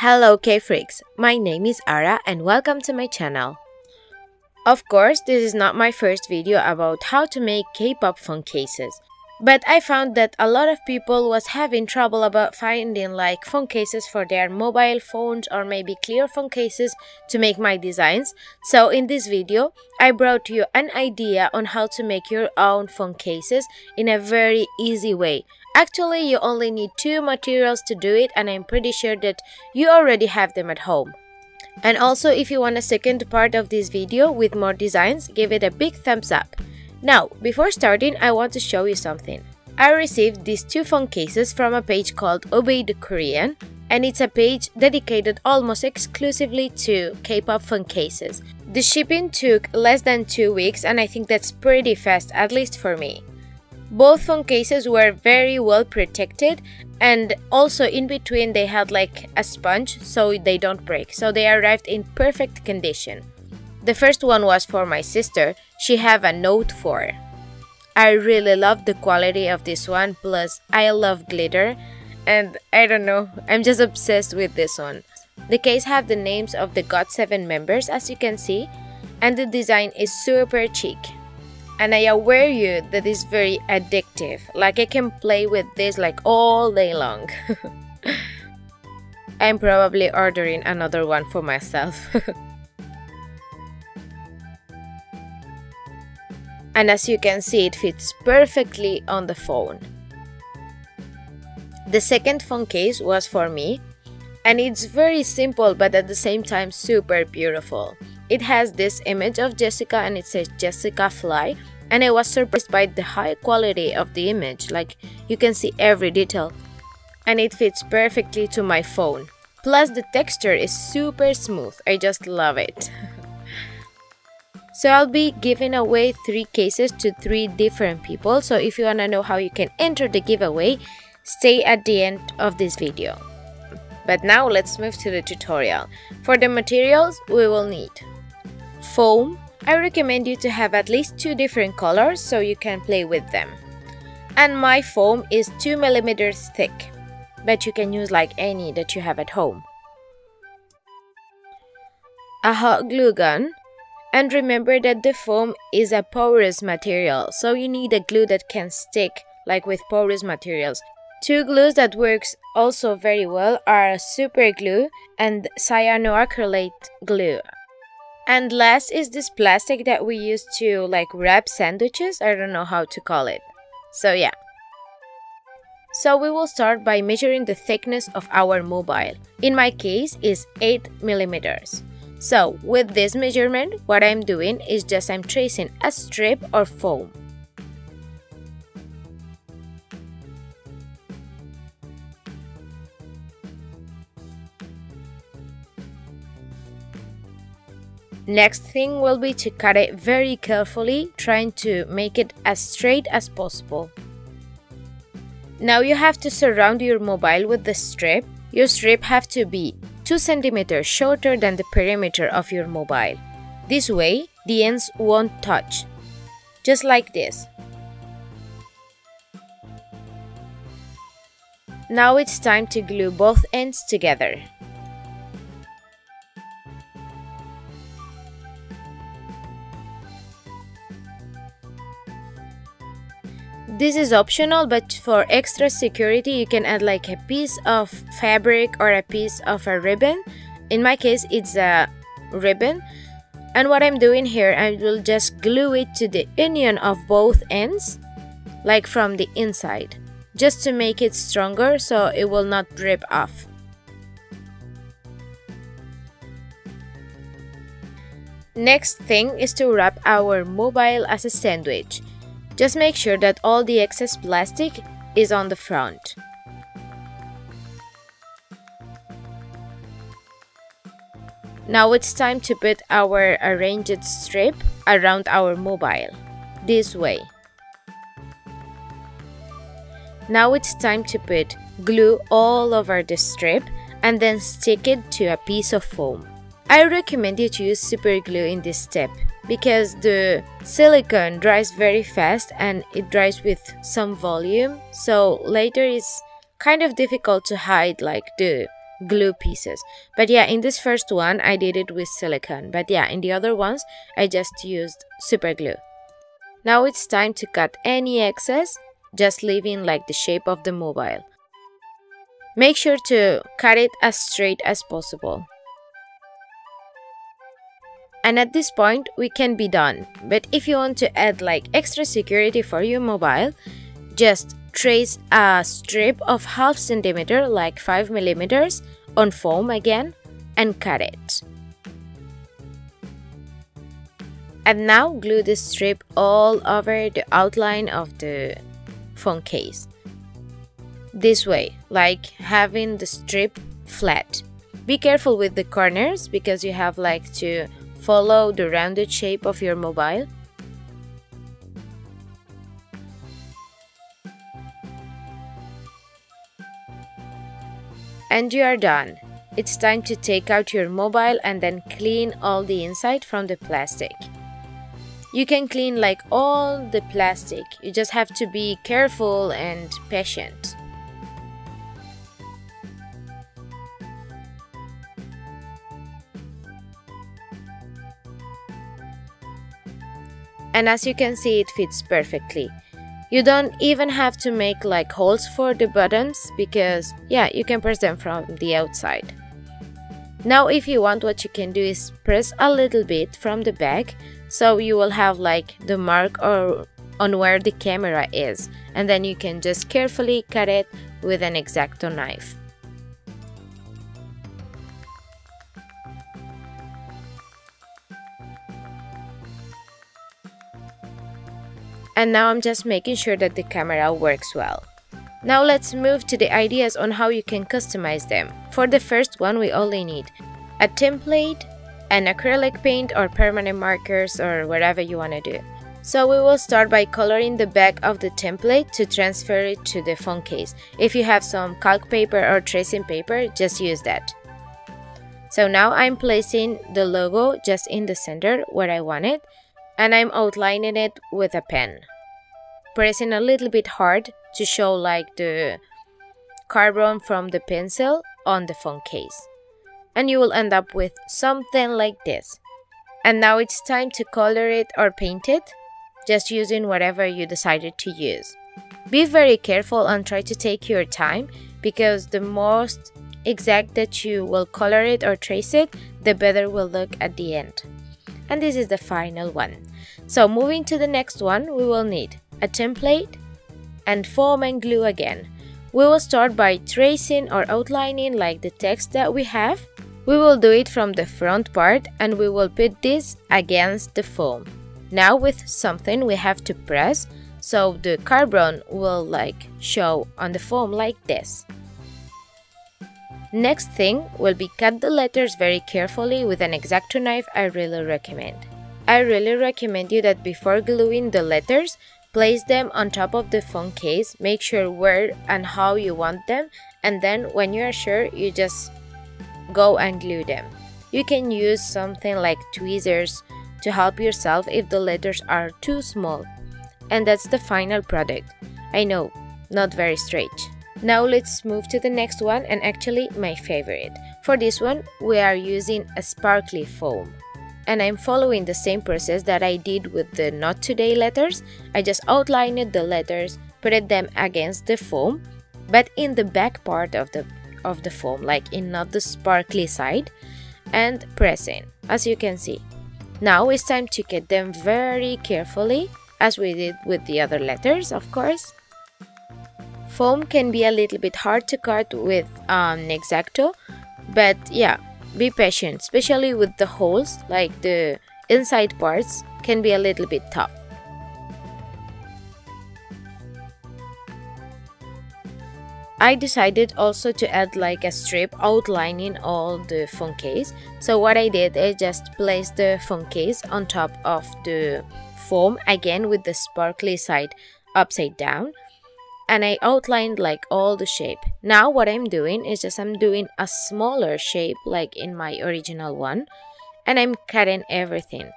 Hello K-freaks, my name is Ara and welcome to my channel. Of course, this is not my first video about how to make K-pop phone cases, but I found that a lot of people was having trouble about finding like phone cases for their mobile phones or maybe clear phone cases to make my designs. So in this video, I brought you an idea on how to make your own phone cases in a very easy way. Actually, you only need two materials to do it and I'm pretty sure that you already have them at home. And also, if you want a second part of this video with more designs, give it a big thumbs up. Now, before starting, I want to show you something. I received these two phone cases from a page called Obey the Korean, and it's a page dedicated almost exclusively to K-pop phone cases. The shipping took less than 2 weeks and I think that's pretty fast, at least for me. Both phone cases were very well protected and also in between they had like a sponge so they don't break, so they arrived in perfect condition. The first one was for my sister. She have a Note 4. I really love the quality of this one, plus I love glitter and I don't know, I'm just obsessed with this one. The case have the names of the GOT7 members as you can see, and the design is super chic. And I assure you that it's very addictive, like I can play with this like all day long. I'm probably ordering another one for myself. And as you can see, it fits perfectly on the phone. The second phone case was for me, and it's very simple but at the same time super beautiful. It has this image of Jessica and it says Jessica Fly, and I was surprised by the high quality of the image, like you can see every detail. And it fits perfectly to my phone. Plus the texture is super smooth, I just love it. So I'll be giving away 3 cases to 3 different people, so if you wanna know how you can enter the giveaway, stay at the end of this video. But now let's move to the tutorial. For the materials, we will need foam. I recommend you to have at least 2 different colors so you can play with them. And my foam is 2 millimeters thick, but you can use like any that you have at home. A hot glue gun. And remember that the foam is a porous material, so you need a glue that can stick like with porous materials. 2 glues that works also very well are super glue and cyanoacrylate glue. And last is this plastic that we use to like wrap sandwiches. I don't know how to call it. So yeah. So we will start by measuring the thickness of our mobile. In my case is 8 millimeters. So with this measurement, what I'm doing is just I'm tracing a strip or foam. Next thing will be to cut it very carefully, trying to make it as straight as possible. Now you have to surround your mobile with the strip. Your strip have to be 2 centimeters shorter than the perimeter of your mobile. This way, the ends won't touch. Just like this. Now it's time to glue both ends together. This is optional, but for extra security you can add like a piece of fabric or a piece of a ribbon. In my case it's a ribbon, and what I'm doing here, I will just glue it to the union of both ends, like from the inside, just to make it stronger so it will not rip off. Next thing is to wrap our mobile as a sandwich. Just make sure that all the excess plastic is on the front. Now it's time to put our arranged strip around our mobile, this way. Now it's time to put glue all over the strip and then stick it to a piece of foam. I recommend you to use super glue in this step because the silicone dries very fast and it dries with some volume, so later it's kind of difficult to hide like the glue pieces. But yeah, in this first one I did it with silicone, but yeah, in the other ones I just used super glue. Now it's time to cut any excess, just leaving like the shape of the mobile. Make sure to cut it as straight as possible. And at this point we can be done, but if you want to add like extra security for your mobile, just trace a strip of 0.5 centimeter, like 5 millimeters, on foam again and cut it. And now glue this strip all over the outline of the phone case. This way, like having the strip flat. Be careful with the corners because you have like to follow the rounded shape of your mobile. And you are done. It's time to take out your mobile and then clean all the inside from the plastic. You can clean like all the plastic, you just have to be careful and patient. And as you can see, it fits perfectly. You don't even have to make like holes for the buttons because yeah, you can press them from the outside. Now if you want, what you can do is press a little bit from the back, so you will have like the mark on where the camera is, and then you can just carefully cut it with an exacto knife. And now I'm just making sure that the camera works well. Now let's move to the ideas on how you can customize them. For the first one, we only need a template, an acrylic paint or permanent markers or whatever you want to do. So we will start by coloring the back of the template to transfer it to the phone case. If you have some calc paper or tracing paper, just use that. So now I'm placing the logo just in the center where I want it, and I'm outlining it with a pen, pressing a little bit hard to show like the carbon from the pencil on the phone case. And you will end up with something like this. And now it's time to color it or paint it, just using whatever you decided to use. Be very careful and try to take your time, because the most exact that you will color it or trace it, the better will look at the end. And this is the final one. So moving to the next one, we will need a template and foam and glue again. We will start by tracing or outlining like the text that we have. We will do it from the front part and we will put this against the foam. Now with something we have to press, so the carbon will like show on the foam like this. Next thing will be cut the letters very carefully with an exacto knife. I really recommend you that before gluing the letters, place them on top of the phone case, make sure where and how you want them, and then when you are sure, you just go and glue them. You can use something like tweezers to help yourself if the letters are too small. And that's the final product. I know, not very straight. Now let's move to the next one, and actually my favorite. For this one, we are using a sparkly foam. And I'm following the same process that I did with the Not Today letters. I just outlined the letters, put them against the foam, but in the back part of the foam, like in not the sparkly side, and pressing, as you can see. Now it's time to cut them very carefully, as we did with the other letters, of course. Foam can be a little bit hard to cut with X-Acto, but yeah, be patient, especially with the holes, like the inside parts can be a little bit tough. I decided also to add like a strip outlining all the phone case. So what I did is just place the phone case on top of the foam, again with the sparkly side upside down, and I outlined like all the shape. Now what I'm doing is just I'm doing a smaller shape like in my original one, and I'm cutting everything,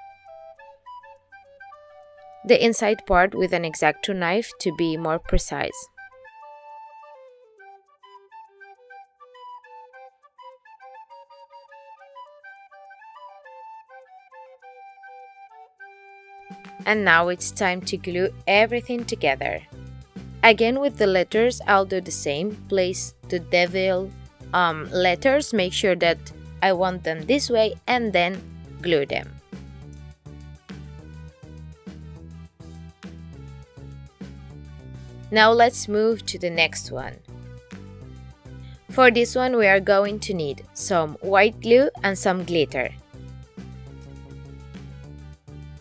the inside part with an exacto knife to be more precise. And now it's time to glue everything together. Again, with the letters, I'll do the same. Place the devil letters, make sure that I want them this way, and then glue them. Now let's move to the next one. For this one, we are going to need some white glue and some glitter.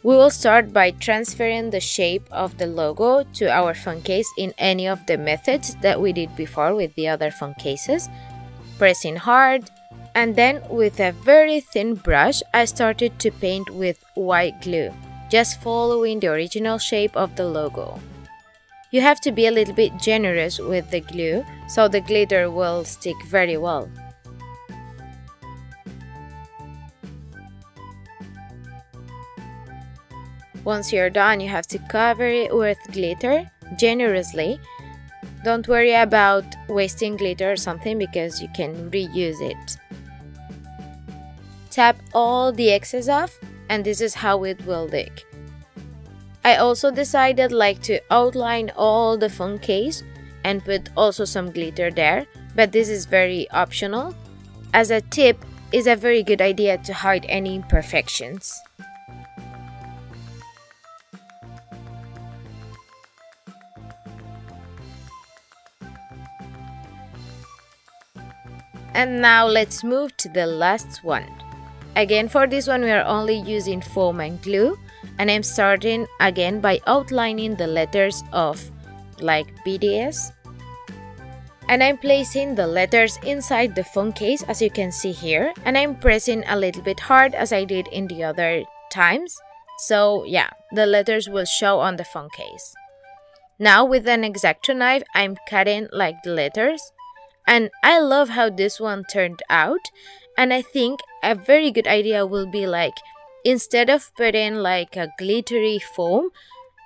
We will start by transferring the shape of the logo to our phone case in any of the methods that we did before with the other phone cases. Pressing hard, and then with a very thin brush, I started to paint with white glue, just following the original shape of the logo. You have to be a little bit generous with the glue, so the glitter will stick very well. Once you're done, you have to cover it with glitter generously. Don't worry about wasting glitter or something because you can reuse it. Tap all the excess off, and this is how it will look. I also decided to outline all the phone case and put also some glitter there, but this is very optional. As a tip, it's a very good idea to hide any imperfections. And now let's move to the last one. Again, for this one we are only using foam and glue, and I'm starting again by outlining the letters of BTS. And I'm placing the letters inside the phone case, as you can see here, and I'm pressing a little bit hard as I did in the other times. So yeah, the letters will show on the phone case. Now with an exacto knife, I'm cutting the letters. And I love how this one turned out, and I think a very good idea will be instead of putting a glittery foam,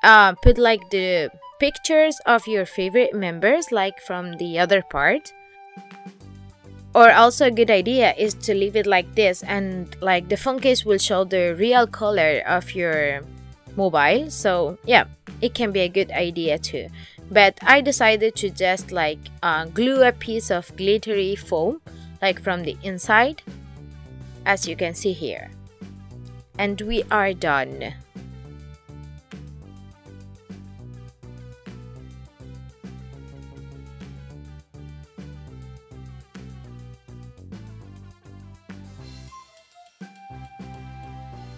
put the pictures of your favorite members from the other part. Or also a good idea is to leave it like this, and the phone case will show the real color of your mobile. So yeah, it can be a good idea too. But I decided to just glue a piece of glittery foam from the inside, as you can see here. And we are done.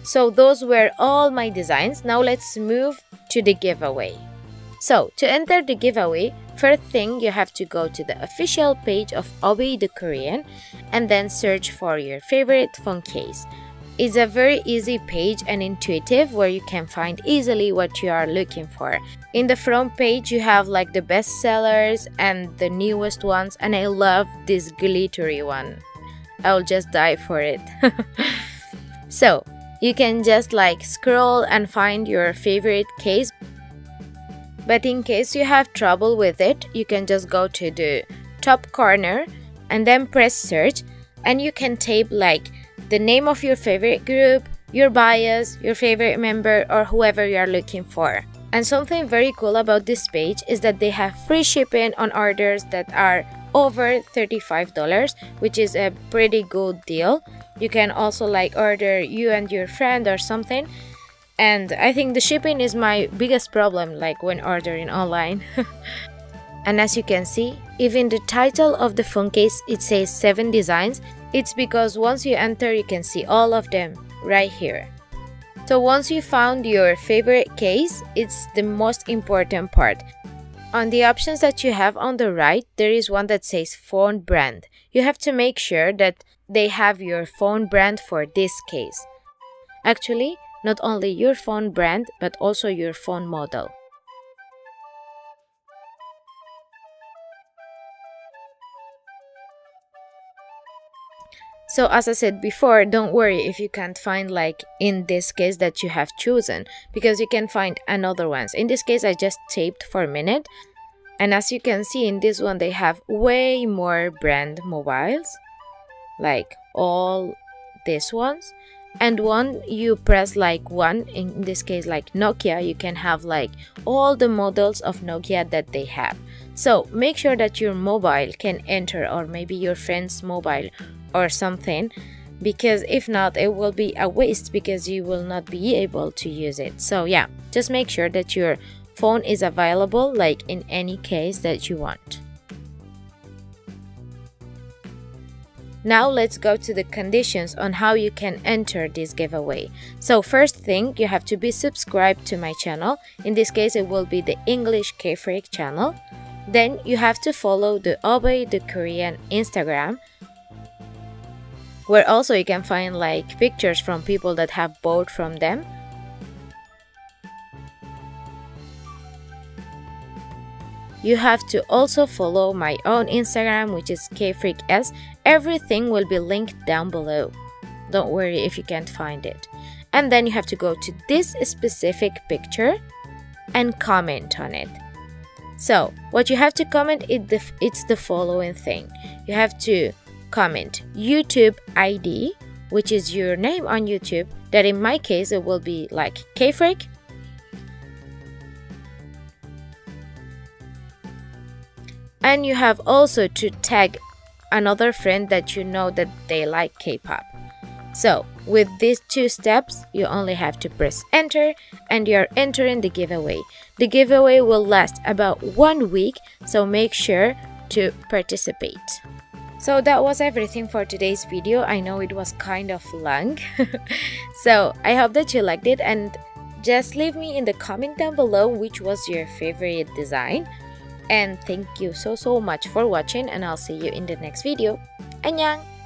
So those were all my designs. Now let's move to the giveaway. So, to enter the giveaway, first thing you have to go to the official page of Obey the Korean and then search for your favorite phone case. It's a very easy page and intuitive where you can find easily what you are looking for. In the front page, you have the best sellers and the newest ones, and I love this glittery one. I'll just die for it. So, you can just scroll and find your favorite case. But in case you have trouble with it, you can just go to the top corner and then press search, and you can type the name of your favorite group, your bias, your favorite member, or whoever you are looking for. And something very cool about this page is that they have free shipping on orders that are over $35, which is a pretty good deal. You can also order you and your friend or something. And I think the shipping is my biggest problem when ordering online. And as you can see, even the title of the phone case, it says 7 designs. It's because once you enter, you can see all of them right here. So once you found your favorite case, it's the most important part. On the options that you have on the right, there is one that says phone brand. You have to make sure that they have your phone brand for this case. Actually, not only your phone brand, but also your phone model. So as I said before, don't worry if you can't find in this case that you have chosen, because you can find another ones. In this case, I just taped for a minute. And as you can see in this one, they have way more brand mobiles, all these ones. And when you press like one, in this case like Nokia, you can have like all the models of Nokia that they have. So make sure that your mobile can enter, or maybe your friend's mobile or something, because if not, it will be a waste because you will not be able to use it. So yeah, just make sure that your phone is available like in any case that you want. Now let's go to the conditions on how you can enter this giveaway. So first thing, you have to be subscribed to my channel. In this case, it will be the English K-freak channel. Then you have to follow the Obey the Korean Instagram, where also you can find like pictures from people that have bought from them. You have to also follow my own Instagram, which is KFreakS. Everything will be linked down below. Don't worry if you can't find it. And then you have to go to this specific picture and comment on it. So what you have to comment it's the following thing. You have to comment YouTube ID, which is your name on YouTube. That in my case it will be like K-freak. And you have also to tag another friend that you know that they like K-pop. So with these two steps, you only have to press enter and you're entering the giveaway. The giveaway will last about 1 week, so make sure to participate. So that was everything for today's video. I know it was kind of long. So I hope that you liked it, and just leave me in the comment down below which was your favorite design. And thank you so much for watching, and I'll see you in the next video. Annyeong!